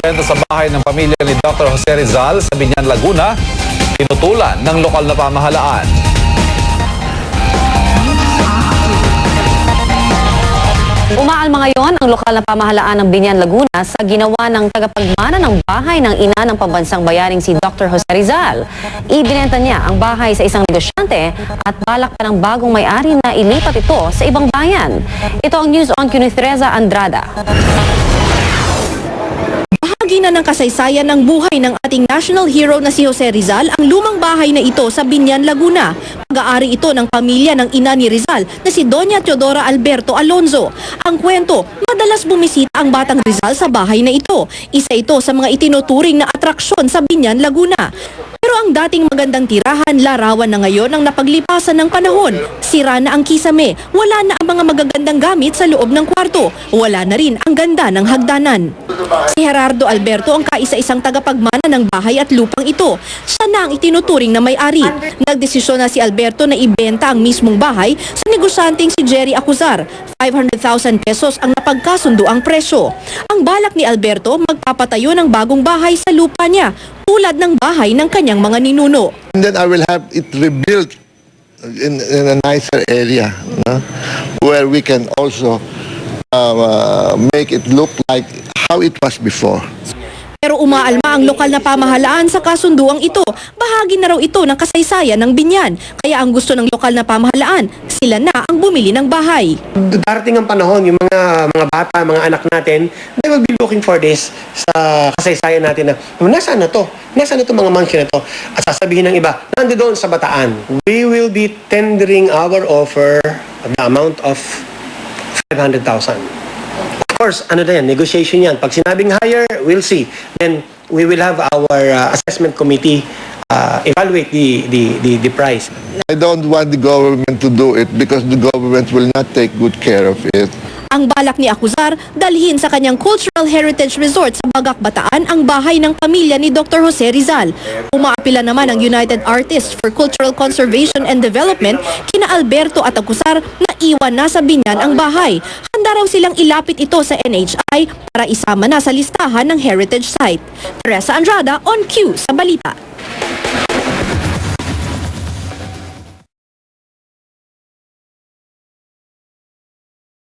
pagbenta sa bahay ng pamilya ni Dr. Jose Rizal sa Biñan, Laguna, tinutulan ng lokal na pamahalaan. Umaalma ngayon ang lokal na pamahalaan ng Biñan, Laguna sa ginawa ng tagapagmana ng bahay ng ina ng pambansang bayaring si Dr. Jose Rizal. Ibinenta niya ang bahay sa isang negosyante at balak pa ng bagong may-ari na ilipat ito sa ibang bayan. Ito ang News on Q ni Teresa Andrada. Bahagi na ng kasaysayan ng buhay ng ating national hero na si Jose Rizal ang lumang bahay na ito sa Biñan, Laguna. Pag-aari ito ng pamilya ng ina ni Rizal na si Doña Teodora Alberto Alonzo. Ang kwento, madalas bumisita ang batang Rizal sa bahay na ito. Isa ito sa mga itinuturing na atraksyon sa Biñan, Laguna. Pero ang dating magandang tirahan, larawan na ngayon ang napaglipasan ng panahon. Sira na ang kisame, wala na ang mga magagandang gamit sa loob ng kwarto. Wala na rin ang ganda ng hagdanan. Si Gerardo Alberto ang kaisa-isang tagapagmana ng bahay at lupang ito. Siya na ang itinuturing na may-ari. Nagdesisyon na si Alberto na ibenta ang mismong bahay sa negosyanteng si Jerry Acuzar. 500,000 pesos ang napagkasundo ang presyo. Ang balak ni Alberto, magpapatayo ng bagong bahay sa lupa niya, tulad ng bahay ng kanyang mga ninuno. And then I will have it rebuilt in a nicer area, no? Where we can also make it look like how it was before. Pero umaalma ang lokal na pamahalaan sa kasunduang ito. Bahagi na raw ito ng kasaysayan ng Biñan. Kaya ang gusto ng lokal na pamahalaan, sila na ang bumili ng bahay. Darating ang panahon, yung mga bata, mga anak natin, they will be looking for this sa kasaysayan natin na, nasaan na to? Nasaan na to mga mansion na to? At sasabihin ng iba, nandoon sa Bataan. We will be tendering our offer at the amount of 500,000. Of course, ano na yan, negotiation yan. Pag sinabing higher, we'll see. Then, we will have our assessment committee evaluate the price. I don't want the government to do it because the government will not take good care of it. Ang balak ni Acuzar, dalhin sa kanyang Cultural Heritage Resort sa Bagak, Bataan ang bahay ng pamilya ni Dr. Jose Rizal. Umaapila naman ang United Artists for Cultural Conservation and Development kina Alberto at Acuzar na iwan na sa Biñan ang bahay. Handa raw silang ilapit ito sa NHI para isama na sa listahan ng heritage site. Teresa Andrada, on Q sa Balita.